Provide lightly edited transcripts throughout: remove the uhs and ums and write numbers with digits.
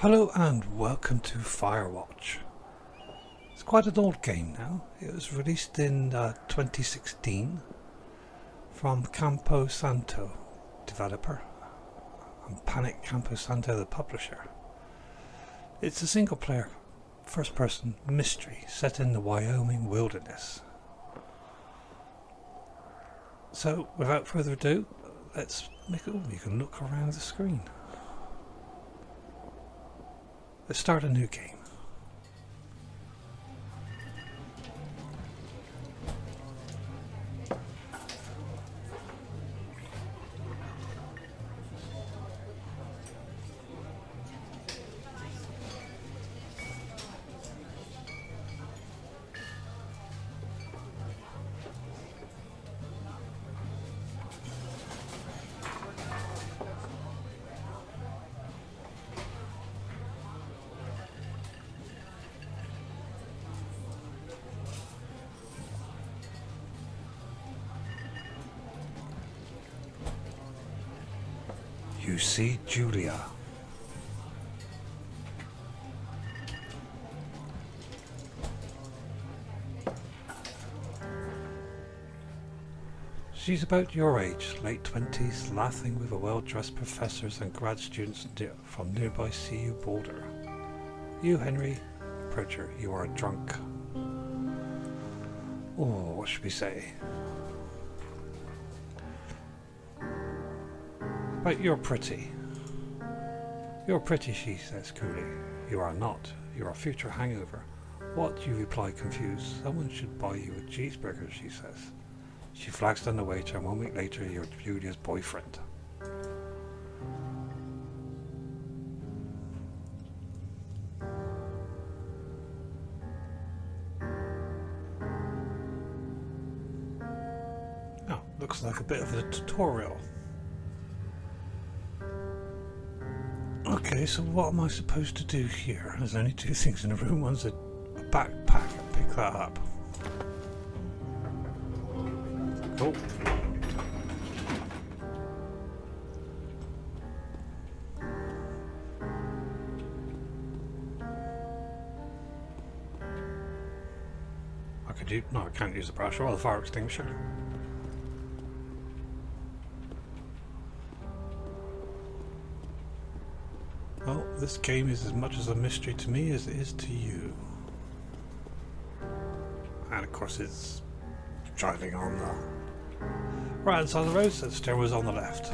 Hello and welcome to Firewatch. It's quite an old game now. It was released in 2016 from Campo Santo, developer, and Panic Campo Santo, the publisher. It's a single-player, first-person mystery set in the Wyoming wilderness. So, without further ado, let's make it. Oh, you can look around the screen. Let's start a new game. You see Julia. She's about your age, late 20s, laughing with the well-dressed professors and grad students from nearby CU Boulder. You, Henry, approach her. You are drunk. Oh, what should we say? But you're pretty. You're pretty, she says coolly. You are not. You're a future hangover. What? You reply confused. Someone should buy you a cheeseburger, she says. She flags down the waiter, and 1 week later you're Julia's boyfriend. Oh, looks like a bit of a tutorial. Okay, so what am I supposed to do here? There's only two things in the room. One's a backpack. Pick that up. Cool. No, I can't use the brush or the fire extinguisher. Well, this game is as much as a mystery to me as it is to you. And of course it's driving on the right hand side of the road, so the stairwell's on the left.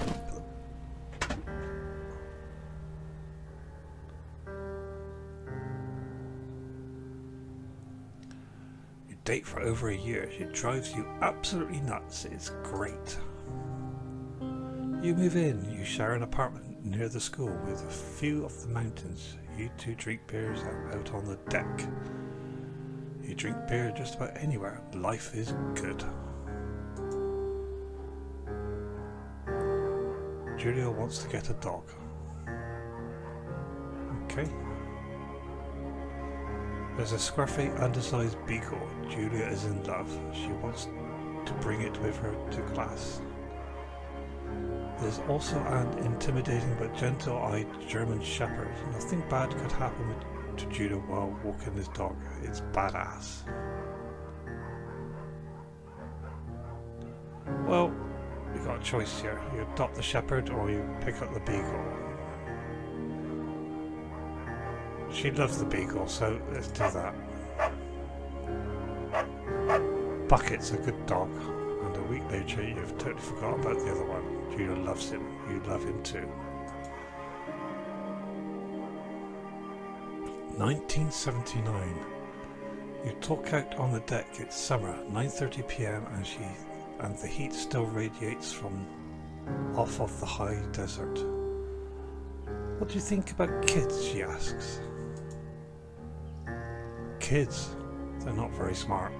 You date for over a year. She drives you absolutely nuts. It's great. You move in. You share an apartment near the school with a view of the mountains. You two drink beers out on the deck. You drink beer just about anywhere. Life is good. Julia wants to get a dog. Okay. There's a scruffy, undersized beagle. Julia is in love. She wants to bring it with her to class. There's also an intimidating but gentle-eyed German shepherd. Nothing bad could happen to Judah while walking his dog. It's badass. Well, we got a choice here. You adopt the shepherd or you pick up the beagle. She loves the beagle, so let's do that. Bucket's a good dog. And a week later you've totally forgot about the other one. Judah loves him. You love him too. 1979. You talk out on the deck. It's summer, 9:30 p.m. and the heat still radiates from off of the high desert. What do you think about kids? She asks. Kids, they're not very smart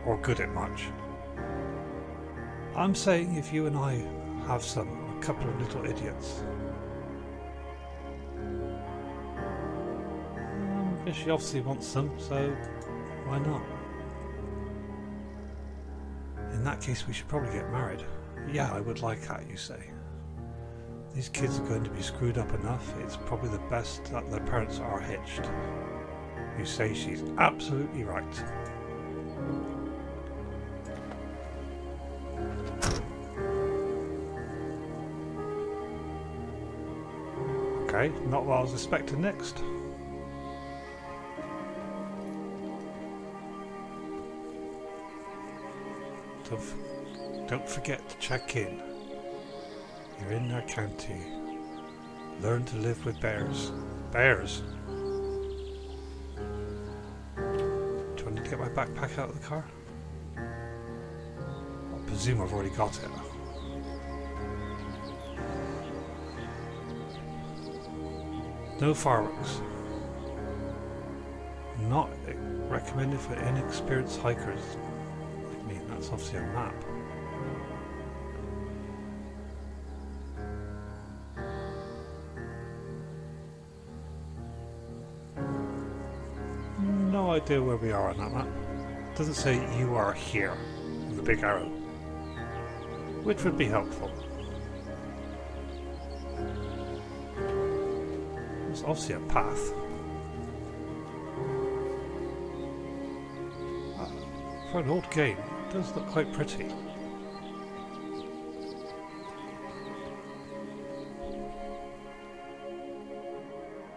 or good at much. I'm saying if you and I have a couple of little idiots. She obviously wants them, so why not? In that case, we should probably get married. Yeah, I would like that, you say. These kids are going to be screwed up enough. It's probably the best that their parents are hitched. You say she's absolutely right. Okay, not what I was expecting next. Don't forget to check in. You're in our county. Learn to live with bears. Bears? Do I need to get my backpack out of the car? I presume I've already got it. No fireworks. Not recommended for inexperienced hikers. I mean, that's obviously a map. No idea where we are on that map. It doesn't say you are here with a big arrow, which would be helpful. There's obviously a path. For an old game, it does look quite pretty.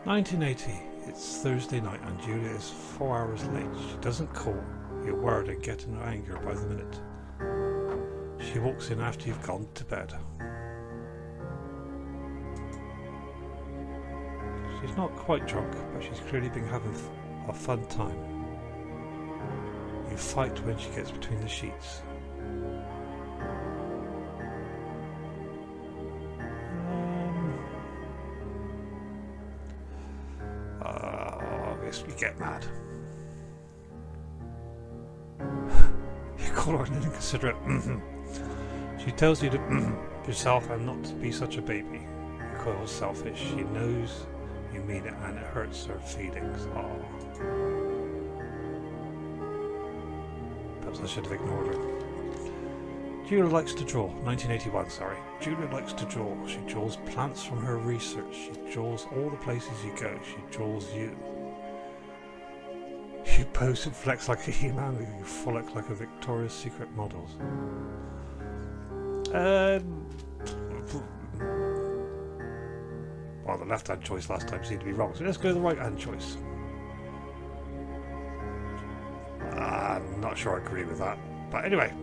(1980). It's Thursday night and Julia is 4 hours late. She doesn't call. You're worried and get in her anger by the minute. She walks in after you've gone to bed. She's not quite drunk, but she's clearly been having a fun time. You fight when she gets between the sheets. You get mad. You call her an inconsiderate. She tells you to yourself and not to be such a baby. You call her selfish. She knows you mean it and it hurts her feelings. Oh. Perhaps I should have ignored her. Julia likes to draw. 1981, sorry. Julia likes to draw. She draws plants from her research. She draws all the places you go. She draws you. You pose and flex like a He-Man, you frolic like a Victoria's Secret models. Well, the left-hand choice last time seemed to be wrong, so let's go to the right-hand choice. I'm not sure I agree with that, but anyway.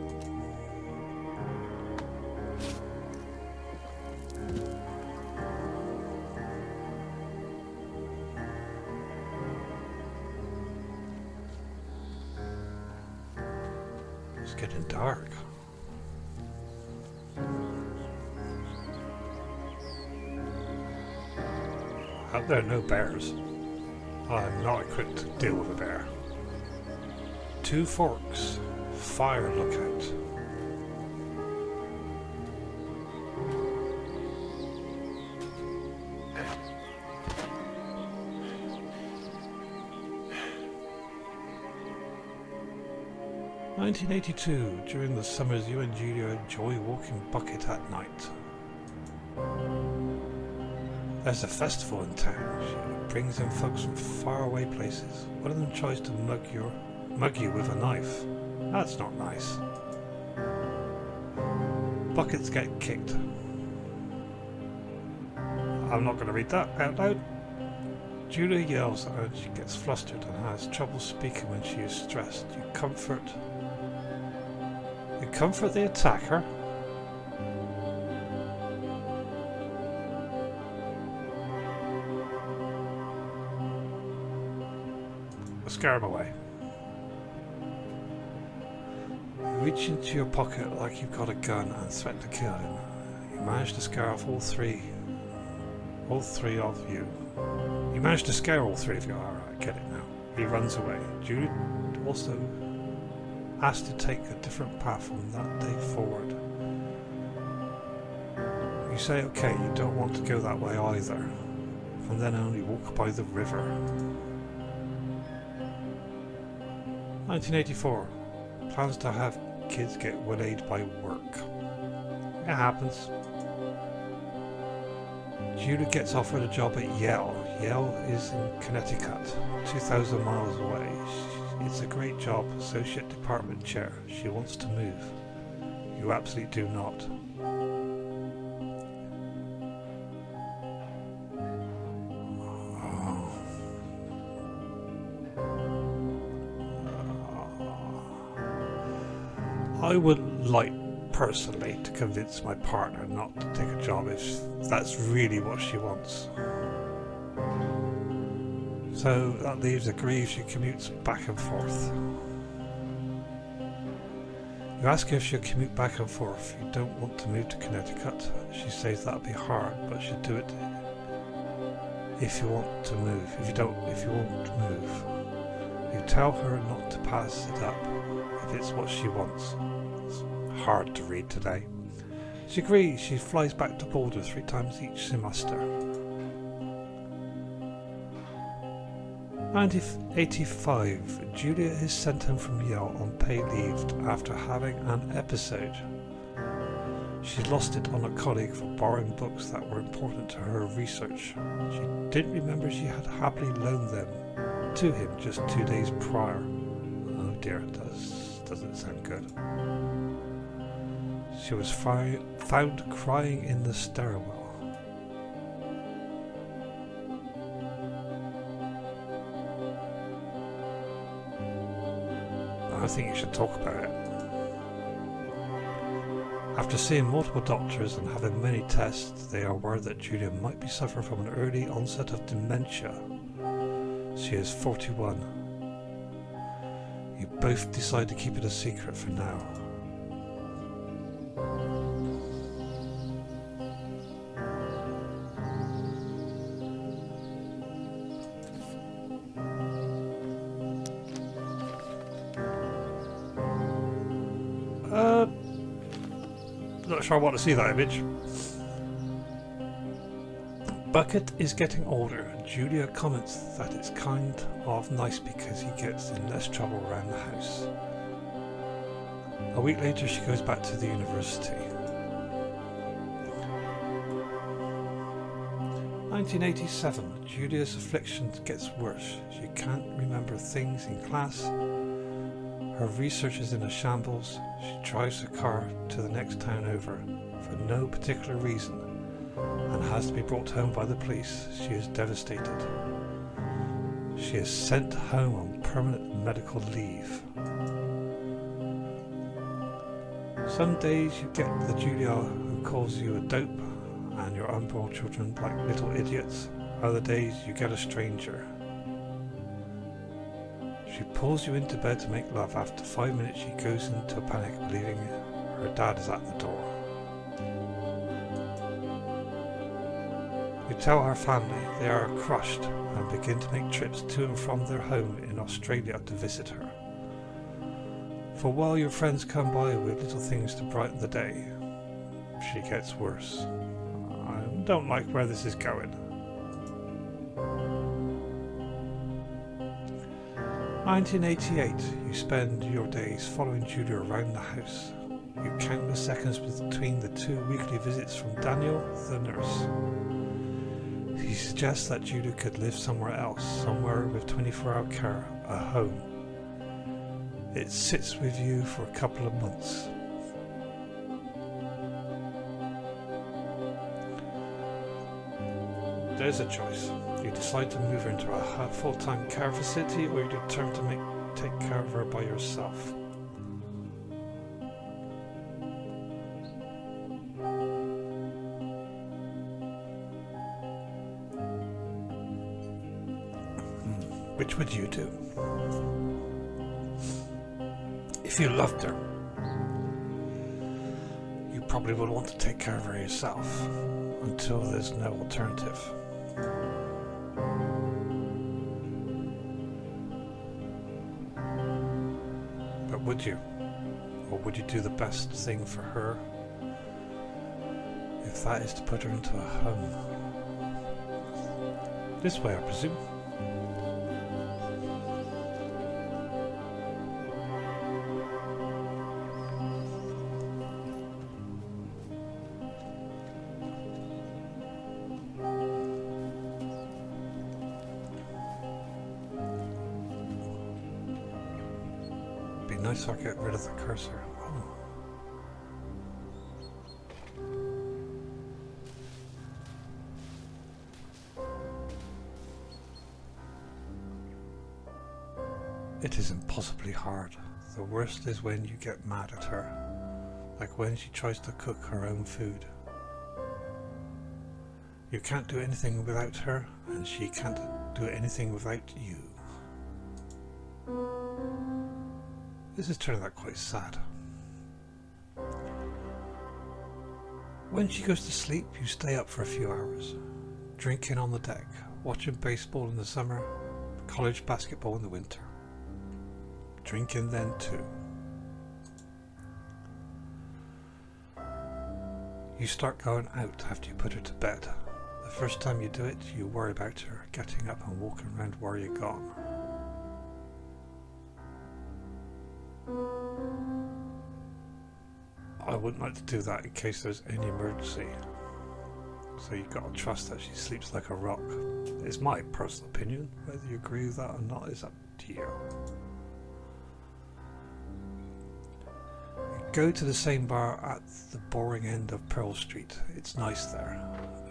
It's getting dark. Out there, no bears. I'm not equipped to deal with a bear. 2 forks. Fire lookout. (1982) During the summers, you and Julia enjoy walking bucket at night. There's a festival in town. She brings in folks from faraway places. One of them tries to mug you with a knife. That's not nice. Buckets get kicked. I'm not going to read that out loud. Julia yells and she gets flustered and has trouble speaking when she is stressed. You comfort the attacker. Scare him away. Reach into your pocket like you've got a gun and threaten to kill him. You manage to scare off all three of you. You managed to scare all 3 of you. Alright, get it now. He runs away. Julie also has to take a different path from that day forward. You say okay, you don't want to go that way either. From then on you walk by the river. 1984. Plans to have kids get waylaid by work. It happens. Julia gets offered a job at Yale. Yale is in Connecticut, 2,000 miles away. It's a great job, associate department chair. She wants to move. You absolutely do not. I would like personally to convince my partner not to take a job if that's really what she wants. So that leaves a grieve. She commutes back and forth. You ask her if she'll commute back and forth. You don't want to move to Connecticut. She says that'll be hard, but she'll do it if you want to move. If you won't move. You tell her not to pass it up if it's what she wants. It's hard to read today. She agrees. She flies back to Boulder 3 times each semester. 1985, Julia is sent home from Yale on paid leave after having an episode. She lost it on a colleague for borrowing books that were important to her research. She didn't remember she had happily loaned them to him just 2 days prior. Oh dear, doesn't sound good. She was found crying in the stairwell. I think you should talk about it. After seeing multiple doctors and having many tests, they are worried that Julia might be suffering from an early onset of dementia. She is 41. You both decide to keep it a secret for now. Not sure I want to see that image. Bucket is getting older. Julia comments that it's kind of nice because he gets in less trouble around the house. A week later she goes back to the university. 1987. Julia's affliction gets worse. She can't remember things in class. Her research is in a shambles. She drives her car to the next town over for no particular reason and has to be brought home by the police. She is devastated. She is sent home on permanent medical leave. Some days you get the Julia who calls you a dope and your unborn children like little idiots. Other days you get a stranger. She pulls you into bed to make love. After 5 minutes she goes into a panic, believing her dad is at the door. You tell her family. They are crushed and begin to make trips to and from their home in Australia to visit her. For a while your friends come by with little things to brighten the day. She gets worse. I don't like where this is going. 1988. You spend your days following Julia around the house. You count the seconds between the 2 weekly visits from Daniel, the nurse. He suggests that Julia could live somewhere else, somewhere with 24-hour care, a home. It sits with you for a couple of months. There's a choice. You decide to move her into a full-time care facility, or you determine to take care of her by yourself. Which would you do? If you loved her, you probably would want to take care of her yourself until there's no alternative. But would you? Or would you do the best thing for her if that is to put her into a home? This way, I presume. so I get rid of the cursor. Oh. It is impossibly hard. The worst is when you get mad at her, like when she tries to cook her own food. You can't do anything without her, and she can't do anything without you. This is turning out quite sad. When she goes to sleep, you stay up for a few hours, drinking on the deck, watching baseball in the summer, college basketball in the winter. Drinking then too. You start going out after you put her to bed. The first time you do it, you worry about her getting up and walking around where you're gone. I wouldn't like to do that in case there's any emergency. So you've got to trust that she sleeps like a rock. It's my personal opinion. Whether you agree with that or not is up to you. Go to the same bar at the boring end of Pearl Street. It's nice there.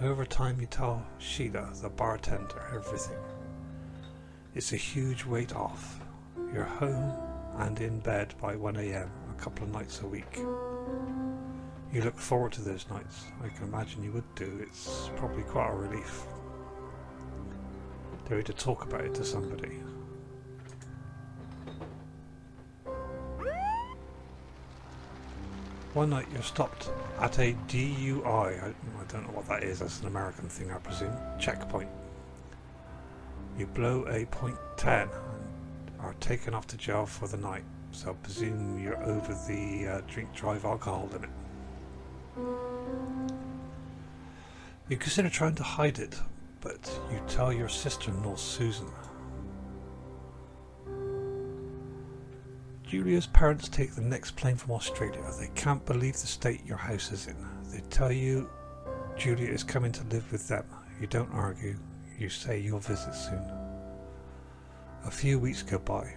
Over time you tell Sheila, the bartender, everything. It's a huge weight off. You're home and in bed by 1 AM a couple of nights a week. You look forward to those nights. I can imagine you would do. It's probably quite a relief. They're ready to talk about it to somebody. One night you're stopped at a DUI, I don't know what that is, that's an American thing I presume, checkpoint. You blow a .10 and are taken off to jail for the night, so I presume you're over the drink drive alcohol limit. You consider trying to hide it, but you tell your sister-in-law Susan. Julia's parents take the next plane from Australia. They can't believe the state your house is in. They tell you Julia is coming to live with them. You don't argue. You say you'll visit soon. A few weeks go by.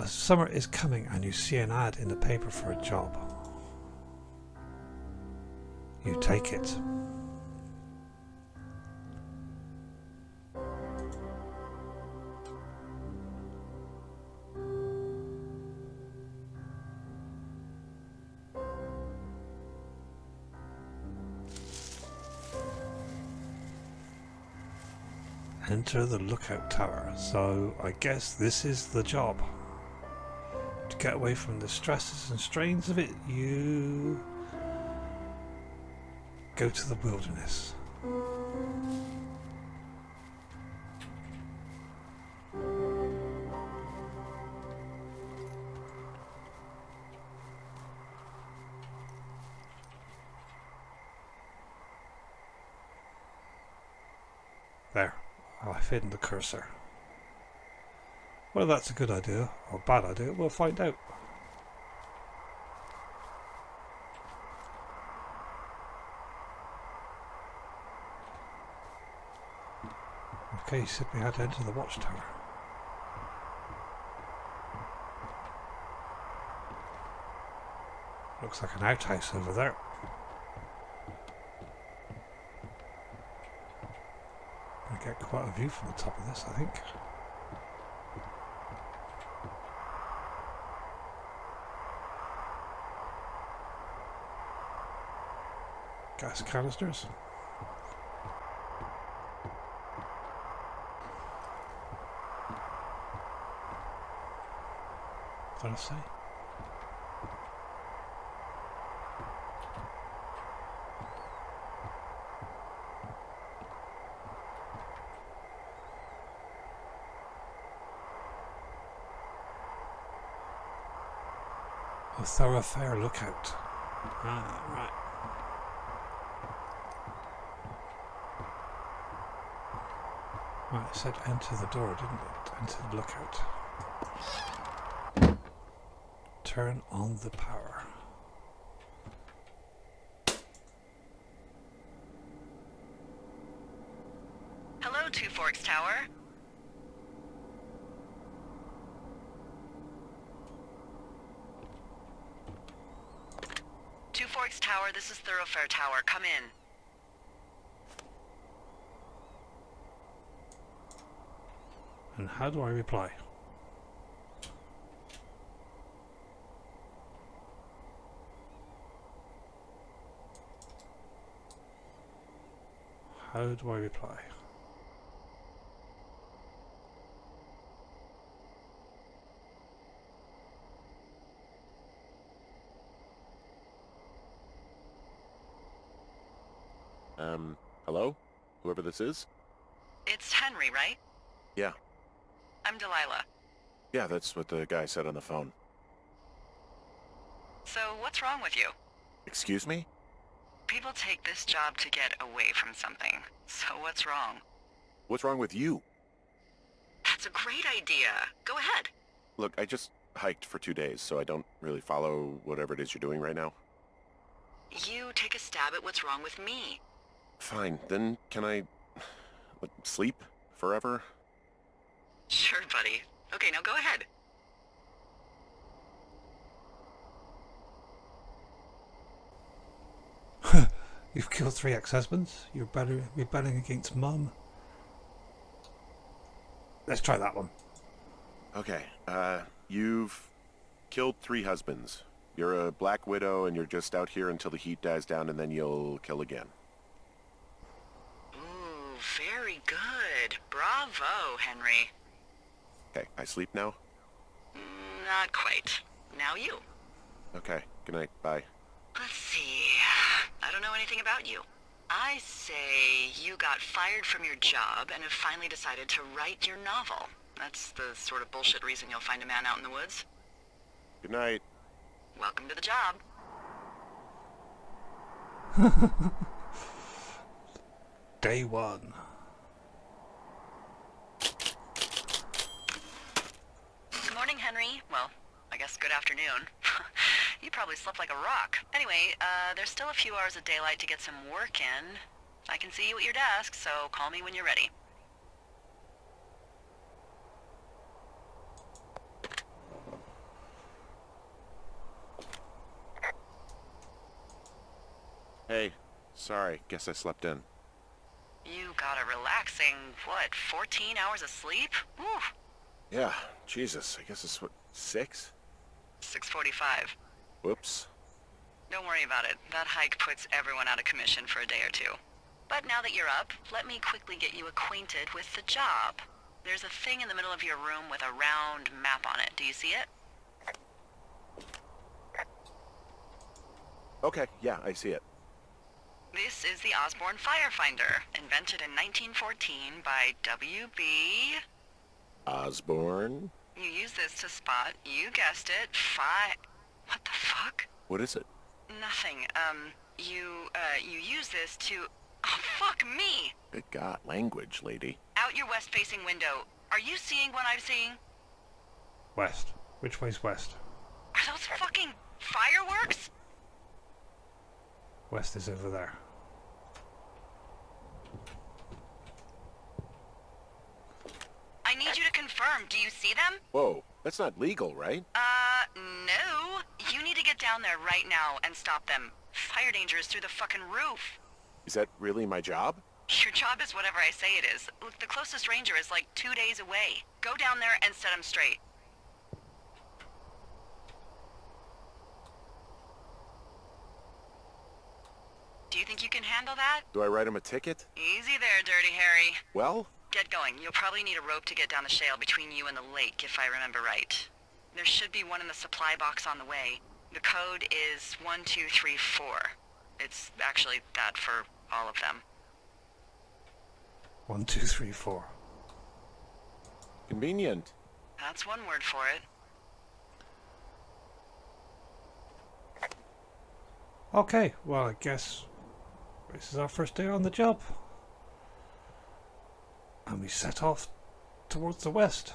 Summer is coming and you see an ad in the paper for a job. You take it. Enter the lookout tower. So I guess this is the job. To get away from the stresses and strains of it, you go to the wilderness. There. I've hidden the cursor. Whether that's a good idea or a bad idea, we'll find out. Okay, you said we had to enter the watchtower. Looks like an outhouse over there. I get quite a view from the top of this, I think. Gas canisters. What did I say? A thoroughfare lookout. Ah, right. Right, it said enter the door, didn't it? Enter the lookout. Turn on the power. Hello, Two Forks Tower. Forex Tower, this is Thoroughfare Tower. Come in. And how do I reply? How do I reply? Hello? Whoever this is? It's Henry, right? Yeah. I'm Delilah. Yeah, that's what the guy said on the phone. So, what's wrong with you? Excuse me? People take this job to get away from something. So what's wrong? What's wrong with you? That's a great idea. Go ahead. Look, I just hiked for 2 days, so I don't really follow whatever it is you're doing right now. You take a stab at what's wrong with me. Fine, then can I... sleep? Forever? Sure, buddy. Okay, now go ahead. You've killed 3 ex-husbands. You're rebelling against Mum. Let's try that one. Okay, you've killed 3 husbands. You're a black widow and you're just out here until the heat dies down and then you'll kill again. Ooh, very good. Bravo, Henry. Okay, I sleep now? Not quite. Now you. Okay, good night, bye. Let's see. I don't know anything about you. I say you got fired from your job and have finally decided to write your novel. That's the sort of bullshit reason you'll find a man out in the woods. Good night. Welcome to the job. Day 1. Good morning, Henry. Well, I guess good afternoon. You probably slept like a rock. Anyway, there's still a few hours of daylight to get some work in. I can see you at your desk, so call me when you're ready. Hey, sorry, guess I slept in. You got a relaxing, 14 hours of sleep? Whew. Yeah, Jesus, I guess it's what, 6? 6:45. Whoops. Don't worry about it. That hike puts everyone out of commission for a day or two. But now that you're up, let me quickly get you acquainted with the job. There's a thing in the middle of your room with a round map on it. Do you see it? Okay, yeah, I see it. This is the Osborne Firefinder, invented in 1914 by W.B. Osborne? You use this to spot, you guessed it, What the fuck? What is it? Nothing. You use this to... Oh, fuck me! Good God, language, lady. Out your west-facing window. Are you seeing what I'm seeing? West. Which way's west? Are those fucking fireworks? West is over there. I need you to confirm. Do you see them? Whoa, that's not legal, right? No. You need to get down there right now and stop them. Fire danger is through the fucking roof. Is that really my job? Your job is whatever I say it is. Look, the closest ranger is like 2 days away. Go down there and set them straight. Do you think you can handle that? Do I write him a ticket? Easy there, Dirty Harry. Well? Get going. You'll probably need a rope to get down the shale between you and the lake, if I remember right. There should be one in the supply box on the way. The code is 1234. It's actually that for all of them. 1, 2, 3, 4. Convenient. That's one word for it. Okay, well, I guess this is our first day on the job. And we set off towards the west.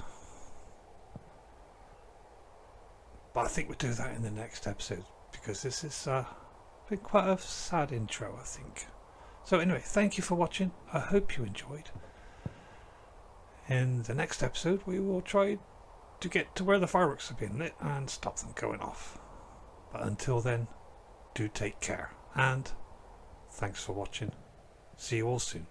But I think we'll do that in the next episode, because this is been quite a sad intro, I think. So anyway, thank you for watching. I hope you enjoyed. In the next episode, we will try to get to where the fireworks have been lit and stop them going off. But until then, do take care, and thanks for watching. See you all soon.